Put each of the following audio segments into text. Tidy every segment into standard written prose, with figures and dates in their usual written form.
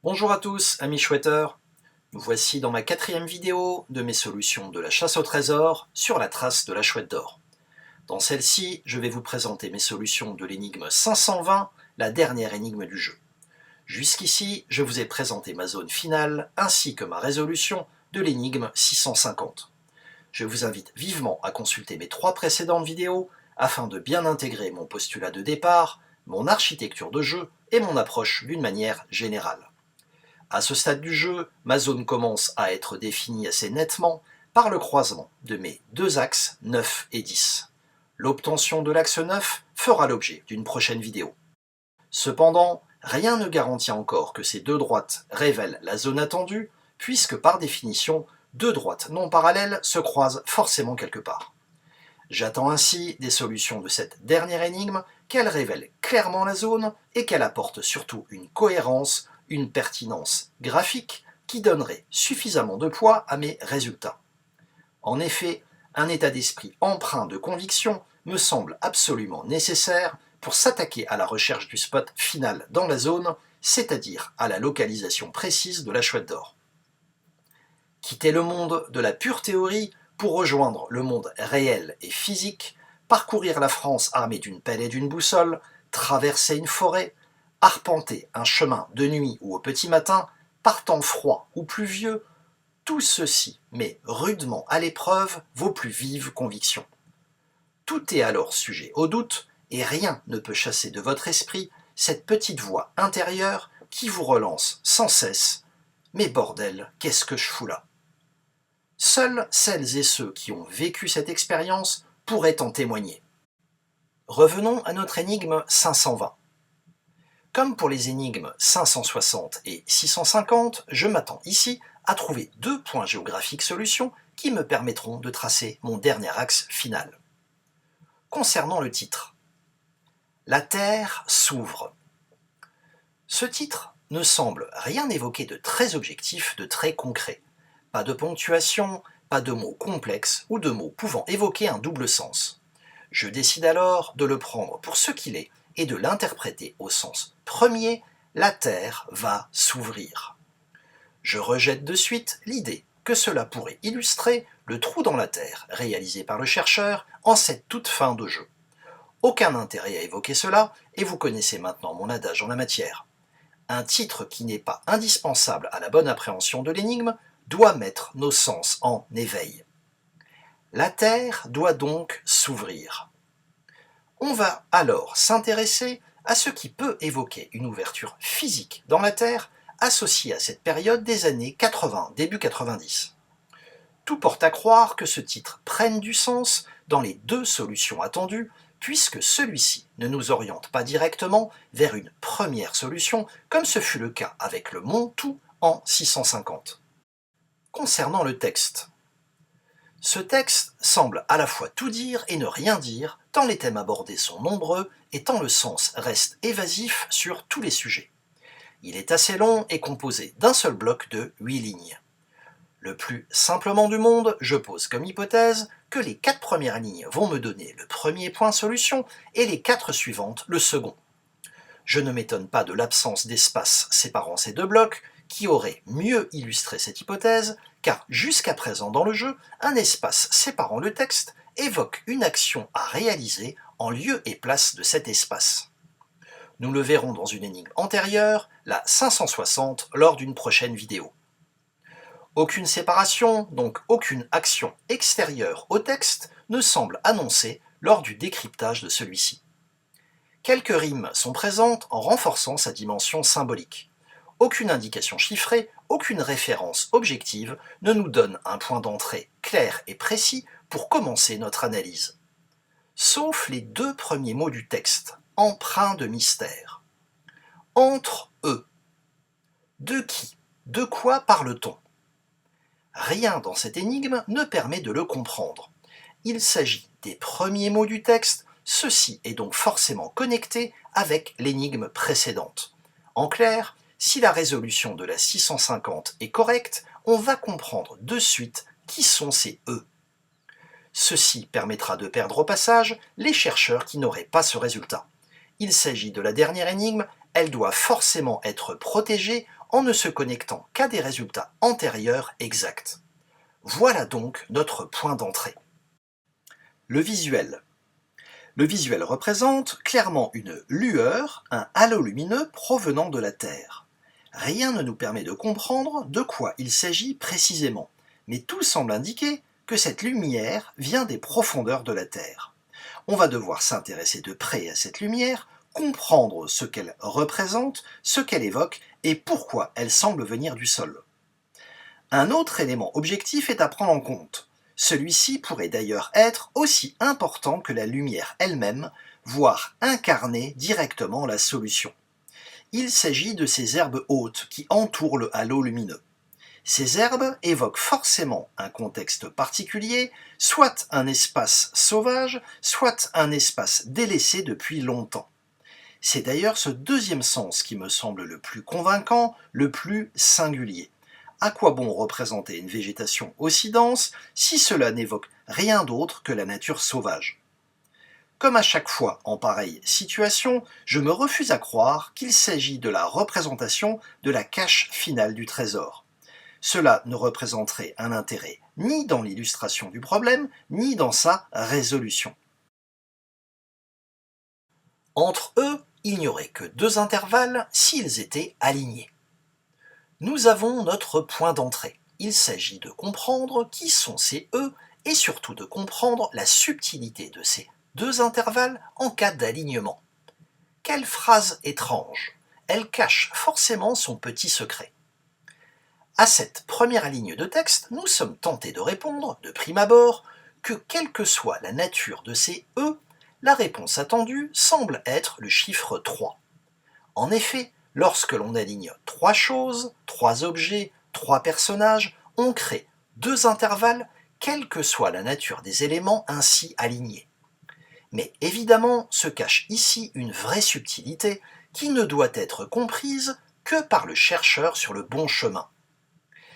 Bonjour à tous, amis chouetteurs. Nous voici dans ma 4e vidéo de mes solutions de la chasse au trésor sur la trace de la chouette d'or. Dans celle-ci, je vais vous présenter mes solutions de l'énigme 520, la dernière énigme du jeu. Jusqu'ici, je vous ai présenté ma zone finale ainsi que ma résolution de l'énigme 650. Je vous invite vivement à consulter mes 3 précédentes vidéos afin de bien intégrer mon postulat de départ, mon architecture de jeu et mon approche d'une manière générale. À ce stade du jeu, ma zone commence à être définie assez nettement par le croisement de mes deux axes 9 et 10. L'obtention de l'axe 9 fera l'objet d'une prochaine vidéo. Cependant, rien ne garantit encore que ces deux droites révèlent la zone attendue, puisque par définition, deux droites non parallèles se croisent forcément quelque part. J'attends ainsi des solutions de cette dernière énigme, qu'elle révèle clairement la zone et qu'elle apporte surtout une cohérence, une pertinence graphique qui donnerait suffisamment de poids à mes résultats. En effet, un état d'esprit empreint de conviction me semble absolument nécessaire pour s'attaquer à la recherche du spot final dans la zone, c'est-à-dire à la localisation précise de la chouette d'or. Quitter le monde de la pure théorie pour rejoindre le monde réel et physique, parcourir la France armée d'une pelle et d'une boussole, traverser une forêt, arpenter un chemin de nuit ou au petit matin, par temps froid ou pluvieux, tout ceci met rudement à l'épreuve vos plus vives convictions. Tout est alors sujet au doute, et rien ne peut chasser de votre esprit cette petite voix intérieure qui vous relance sans cesse « Mais bordel, qu'est-ce que je fous là ?» Seuls celles et ceux qui ont vécu cette expérience pourraient en témoigner. Revenons à notre énigme 520. Comme pour les énigmes 560 et 650, je m'attends ici à trouver deux points géographiques solutions qui me permettront de tracer mon dernier axe final. Concernant le titre, La Terre s'ouvre. Ce titre ne semble rien évoquer de très objectif, de très concret. Pas de ponctuation, pas de mots complexes ou de mots pouvant évoquer un double sens. Je décide alors de le prendre pour ce qu'il est et de l'interpréter au sens premier, la Terre va s'ouvrir. Je rejette de suite l'idée que cela pourrait illustrer le trou dans la Terre réalisé par le chercheur en cette toute fin de jeu. Aucun intérêt à évoquer cela, et vous connaissez maintenant mon adage en la matière. Un titre qui n'est pas indispensable à la bonne appréhension de l'énigme doit mettre nos sens en éveil. La Terre doit donc s'ouvrir. On va alors s'intéresser à ce qui peut évoquer une ouverture physique dans la Terre associée à cette période des années 80, début 90. Tout porte à croire que ce titre prenne du sens dans les deux solutions attendues, puisque celui-ci ne nous oriente pas directement vers une première solution, comme ce fut le cas avec le Mont Tout en 650. Concernant le texte, ce texte semble à la fois tout dire et ne rien dire, tant les thèmes abordés sont nombreux et tant le sens reste évasif sur tous les sujets. Il est assez long et composé d'un seul bloc de 8 lignes. Le plus simplement du monde, je pose comme hypothèse que les 4 premières lignes vont me donner le premier point solution et les 4 suivantes le second. Je ne m'étonne pas de l'absence d'espace séparant ces deux blocs, qui aurait mieux illustré cette hypothèse, car jusqu'à présent dans le jeu, un espace séparant le texte évoque une action à réaliser en lieu et place de cet espace. Nous le verrons dans une énigme antérieure, la 560, lors d'une prochaine vidéo. Aucune séparation, donc aucune action extérieure au texte, ne semble annoncée lors du décryptage de celui-ci. Quelques rimes sont présentes en renforçant sa dimension symbolique. Aucune indication chiffrée, aucune référence objective ne nous donne un point d'entrée clair et précis pour commencer notre analyse. Sauf les deux premiers mots du texte, empreints de mystère. Entre eux. De qui, de quoi parle-t-on? Rien dans cette énigme ne permet de le comprendre. Il s'agit des premiers mots du texte, ceci est donc forcément connecté avec l'énigme précédente. En clair, si la résolution de la 650 est correcte, on va comprendre de suite qui sont ces « eux ». Ceci permettra de perdre au passage les chercheurs qui n'auraient pas ce résultat. Il s'agit de la dernière énigme, elle doit forcément être protégée en ne se connectant qu'à des résultats antérieurs exacts. Voilà donc notre point d'entrée. Le visuel. Le visuel représente clairement une lueur, un halo lumineux provenant de la Terre. Rien ne nous permet de comprendre de quoi il s'agit précisément, mais tout semble indiquer que cette lumière vient des profondeurs de la Terre. On va devoir s'intéresser de près à cette lumière, comprendre ce qu'elle représente, ce qu'elle évoque et pourquoi elle semble venir du sol. Un autre élément objectif est à prendre en compte. Celui-ci pourrait d'ailleurs être aussi important que la lumière elle-même, voire incarner directement la solution. Il s'agit de ces herbes hautes qui entourent le halo lumineux. Ces herbes évoquent forcément un contexte particulier, soit un espace sauvage, soit un espace délaissé depuis longtemps. C'est d'ailleurs ce deuxième sens qui me semble le plus convaincant, le plus singulier. À quoi bon représenter une végétation aussi dense si cela n'évoque rien d'autre que la nature sauvage ? Comme à chaque fois en pareille situation, je me refuse à croire qu'il s'agit de la représentation de la cache finale du trésor. Cela ne représenterait un intérêt ni dans l'illustration du problème, ni dans sa résolution. Entre eux, il n'y aurait que deux intervalles s'ils étaient alignés. Nous avons notre point d'entrée. Il s'agit de comprendre qui sont ces E et surtout de comprendre la subtilité de ces deux intervalles en cas d'alignement. Quelle phrase étrange! Elle cache forcément son petit secret. À cette première ligne de texte, nous sommes tentés de répondre, de prime abord, que quelle que soit la nature de ces E, la réponse attendue semble être le chiffre 3. En effet, lorsque l'on aligne trois choses, trois objets, trois personnages, on crée deux intervalles, quelle que soit la nature des éléments ainsi alignés. Mais évidemment, se cache ici une vraie subtilité qui ne doit être comprise que par le chercheur sur le bon chemin.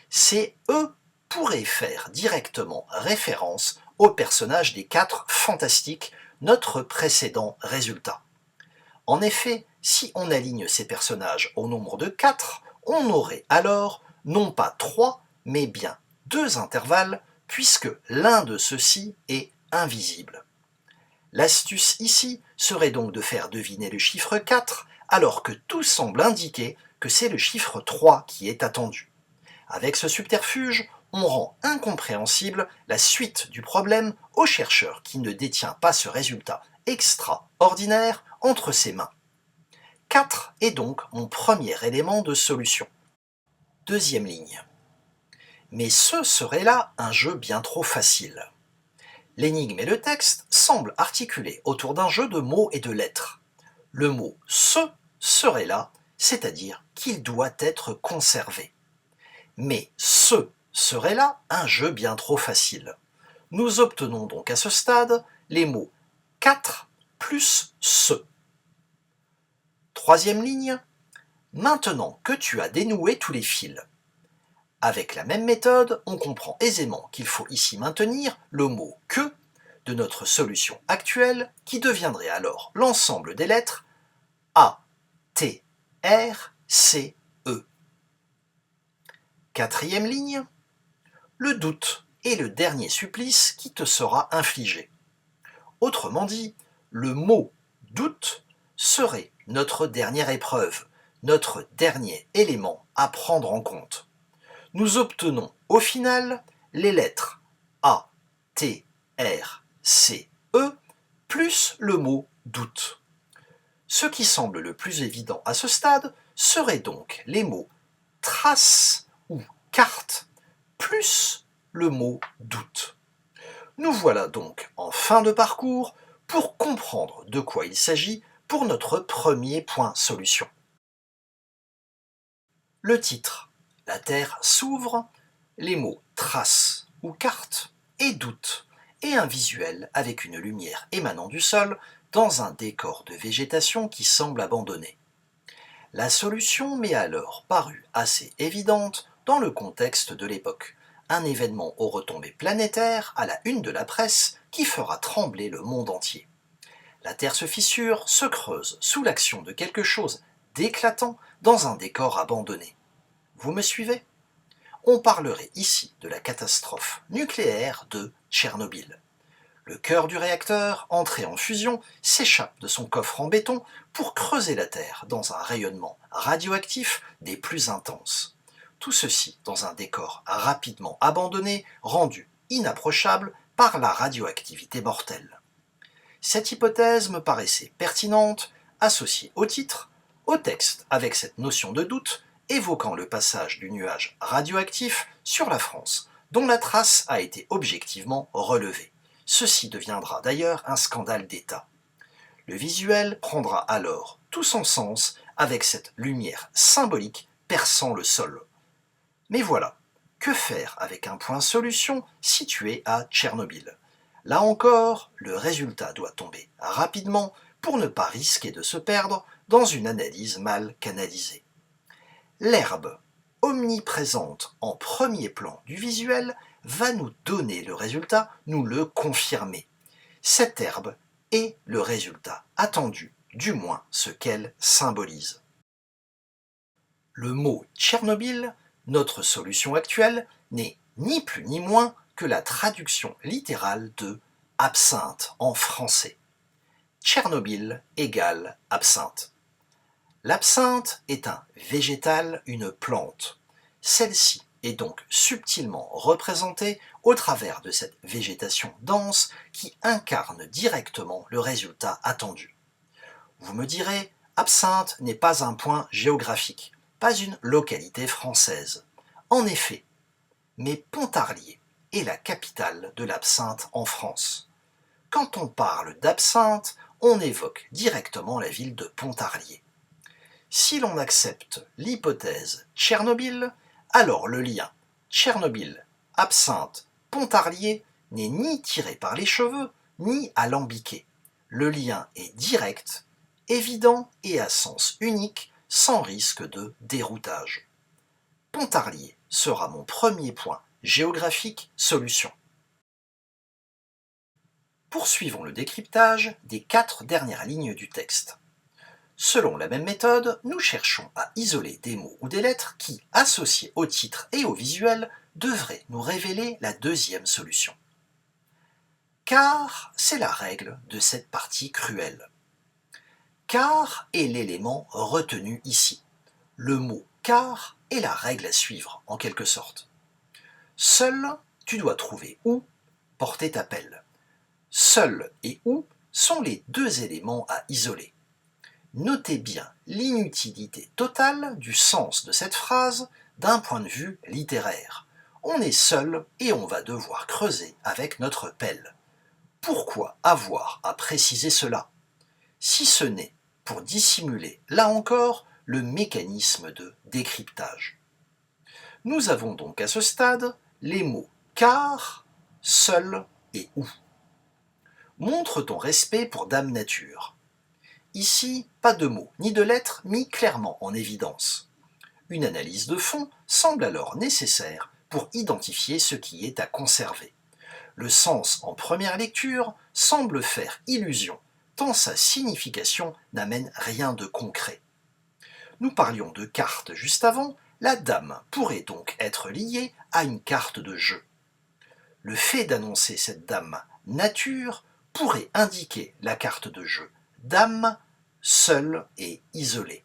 Ces E pourraient faire directement référence au personnage des quatre fantastiques, notre précédent résultat. En effet, si on aligne ces personnages au nombre de 4, on aurait alors non pas 3, mais bien 2 intervalles, puisque l'un de ceux-ci est invisible. L'astuce ici serait donc de faire deviner le chiffre 4, alors que tout semble indiquer que c'est le chiffre 3 qui est attendu. Avec ce subterfuge, on rend incompréhensible la suite du problème au chercheur qui ne détient pas ce résultat extraordinaire entre ses mains. 4 est donc mon premier élément de solution. Deuxième ligne. Mais ce serait là un jeu bien trop facile. L'énigme et le texte semblent articulés autour d'un jeu de mots et de lettres. Le mot « ce » serait là, c'est-à-dire qu'il doit être conservé. Mais ce serait là un jeu bien trop facile. Nous obtenons donc à ce stade les mots 4 plus ce. Troisième ligne, maintenant que tu as dénoué tous les fils. Avec la même méthode, on comprend aisément qu'il faut ici maintenir le mot « que » de notre solution actuelle qui deviendrait alors l'ensemble des lettres A, T, R, C, E. Quatrième ligne, le doute est le dernier supplice qui te sera infligé. Autrement dit, le mot « doute » serait notre dernière épreuve, notre dernier élément à prendre en compte. Nous obtenons au final les lettres A, T, R, C, E, plus le mot « doute ». Ce qui semble le plus évident à ce stade serait donc les mots « trace » ou « carte » plus le mot « doute ». Nous voilà donc en fin de parcours pour comprendre de quoi il s'agit pour notre premier point solution. Le titre, la Terre s'ouvre, les mots trace ou carte et doute, et un visuel avec une lumière émanant du sol dans un décor de végétation qui semble abandonné. La solution m'est alors parue assez évidente dans le contexte de l'époque, un événement aux retombées planétaires à la une de la presse qui fera trembler le monde entier. La Terre se fissure, se creuse sous l'action de quelque chose d'éclatant dans un décor abandonné. Vous me suivez? On parlerait ici de la catastrophe nucléaire de Tchernobyl. Le cœur du réacteur, entré en fusion, s'échappe de son coffre en béton pour creuser la Terre dans un rayonnement radioactif des plus intenses. Tout ceci dans un décor rapidement abandonné, rendu inapprochable par la radioactivité mortelle. Cette hypothèse me paraissait pertinente, associée au titre, au texte avec cette notion de doute, évoquant le passage du nuage radioactif sur la France, dont la trace a été objectivement relevée. Ceci deviendra d'ailleurs un scandale d'État. Le visuel prendra alors tout son sens avec cette lumière symbolique perçant le sol. Mais voilà, que faire avec un point solution situé à Tchernobyl? Là encore, le résultat doit tomber rapidement pour ne pas risquer de se perdre dans une analyse mal canalisée. L'herbe, omniprésente en premier plan du visuel, va nous donner le résultat, nous le confirmer. Cette herbe est le résultat attendu, du moins ce qu'elle symbolise. Le mot Tchernobyl, notre solution actuelle, n'est ni plus ni moins que la traduction littérale de absinthe en français. Tchernobyl égale absinthe. L'absinthe est un végétal, une plante. Celle-ci est donc subtilement représentée au travers de cette végétation dense qui incarne directement le résultat attendu. Vous me direz, Absinthe n'est pas un point géographique, pas une localité française. En effet, mais Pontarlier est la capitale de l'absinthe en France. Quand on parle d'absinthe, on évoque directement la ville de Pontarlier. Si l'on accepte l'hypothèse Tchernobyl, alors le lien Tchernobyl, absinthe, Pontarlier n'est ni tiré par les cheveux, ni alambiqué. Le lien est direct, évident et à sens unique, sans risque de déroutage. Pontarlier sera mon premier point géographique solution. Poursuivons le décryptage des 4 dernières lignes du texte. Selon la même méthode, nous cherchons à isoler des mots ou des lettres qui, associés au titre et au visuel, devraient nous révéler la deuxième solution. Car c'est la règle de cette partie cruelle. Car est l'élément retenu ici. Le mot car est la règle à suivre, en quelque sorte. Seul, tu dois trouver où porter ta pelle. Seul et où sont les deux éléments à isoler. Notez bien l'inutilité totale du sens de cette phrase d'un point de vue littéraire. On est seul et on va devoir creuser avec notre pelle. Pourquoi avoir à préciser cela? Si ce n'est pour dissimuler, là encore, le mécanisme de décryptage. Nous avons donc à ce stade les mots car, seul et où. Montre ton respect pour Dame Nature. Ici, pas de mots ni de lettres mis clairement en évidence. Une analyse de fond semble alors nécessaire pour identifier ce qui est à conserver. Le sens en première lecture semble faire illusion, tant sa signification n'amène rien de concret. Nous parlions de carte juste avant, la dame pourrait donc être liée à une carte de jeu. Le fait d'annoncer cette dame nature pourrait indiquer la carte de jeu dame, seule et isolée.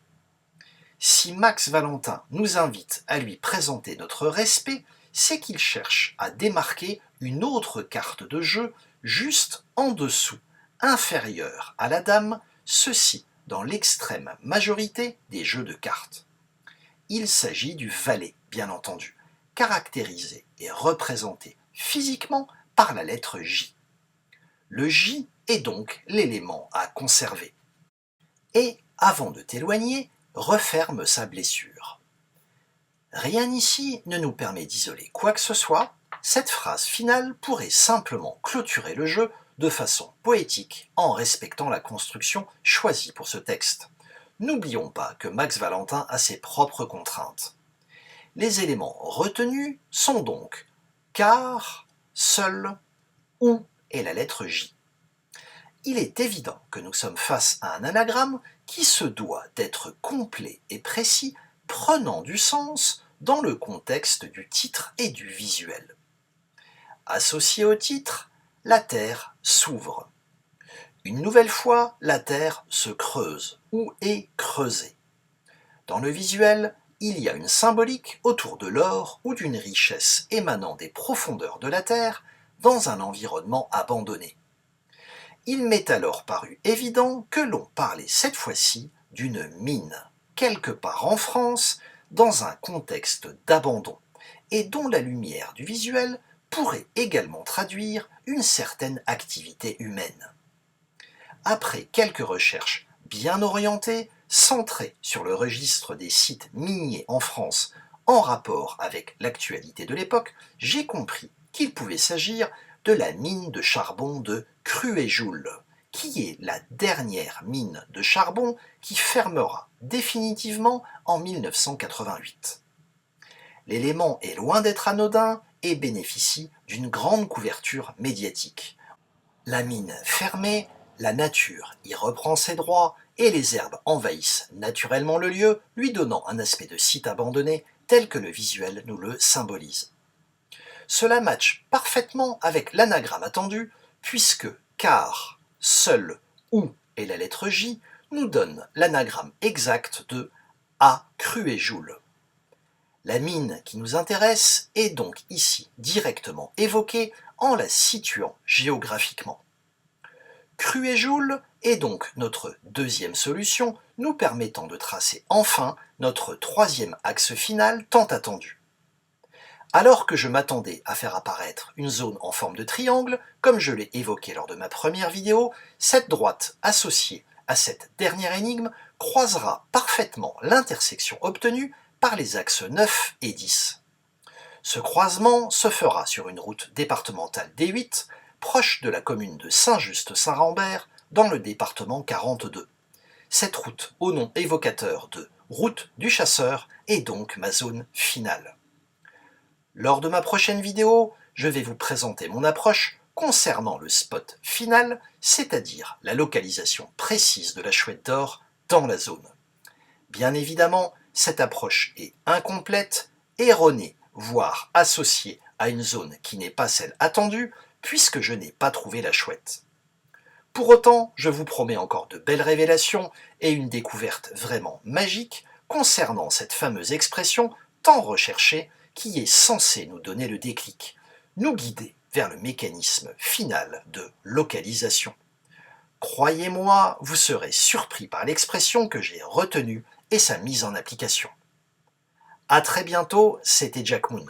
Si Max Valentin nous invite à lui présenter notre respect, c'est qu'il cherche à démarquer une autre carte de jeu juste en dessous, inférieure à la dame, ceci dans l'extrême majorité des jeux de cartes. Il s'agit du valet, bien entendu, caractérisé et représenté physiquement par la lettre J. Le J est donc l'élément à conserver. Et, avant de t'éloigner, referme sa blessure. Rien ici ne nous permet d'isoler quoi que ce soit, cette phrase finale pourrait simplement clôturer le jeu de façon poétique en respectant la construction choisie pour ce texte. N'oublions pas que Max Valentin a ses propres contraintes. Les éléments retenus sont donc car, seul, où et la lettre J. Il est évident que nous sommes face à un anagramme qui se doit d'être complet et précis, prenant du sens dans le contexte du titre et du visuel. Associé au titre, la Terre s'ouvre. Une nouvelle fois, la Terre se creuse ou est creusée. Dans le visuel, il y a une symbolique autour de l'or ou d'une richesse émanant des profondeurs de la Terre dans un environnement abandonné. Il m'est alors paru évident que l'on parlait cette fois-ci d'une mine, quelque part en France, dans un contexte d'abandon, et dont la lumière du visuel pourrait également traduire une certaine activité humaine. Après quelques recherches bien orientées, centrées sur le registre des sites miniers en France en rapport avec l'actualité de l'époque, j'ai compris qu'il pouvait s'agir de la mine de charbon de Cruéjoul, qui est la dernière mine de charbon qui fermera définitivement en 1988. L'élément est loin d'être anodin et bénéficie d'une grande couverture médiatique. La mine fermée, la nature y reprend ses droits et les herbes envahissent naturellement le lieu, lui donnant un aspect de site abandonné tel que le visuel nous le symbolise. Cela matche parfaitement avec l'anagramme attendu, puisque car, seul, ou et la lettre J nous donnent l'anagramme exact de A Cruéjoul. La mine qui nous intéresse est donc ici directement évoquée en la situant géographiquement. Cruéjoul est donc notre deuxième solution, nous permettant de tracer enfin notre troisième axe final tant attendu. Alors que je m'attendais à faire apparaître une zone en forme de triangle, comme je l'ai évoqué lors de ma première vidéo, cette droite associée à cette dernière énigme croisera parfaitement l'intersection obtenue par les axes 9 et 10. Ce croisement se fera sur une route départementale D8, proche de la commune de Saint-Just-Saint-Rambert, dans le département 42. Cette route, au nom évocateur de route du chasseur, est donc ma zone finale. Lors de ma prochaine vidéo, je vais vous présenter mon approche concernant le spot final, c'est-à-dire la localisation précise de la chouette d'or dans la zone. Bien évidemment, cette approche est incomplète, erronée, voire associée à une zone qui n'est pas celle attendue, puisque je n'ai pas trouvé la chouette. Pour autant, je vous promets encore de belles révélations et une découverte vraiment magique concernant cette fameuse expression tant recherchée qui est censée nous donner le déclic, nous guider vers le mécanisme final de localisation. Croyez-moi, vous serez surpris par l'expression que j'ai retenue et sa mise en application. À très bientôt, c'était Jack Moon.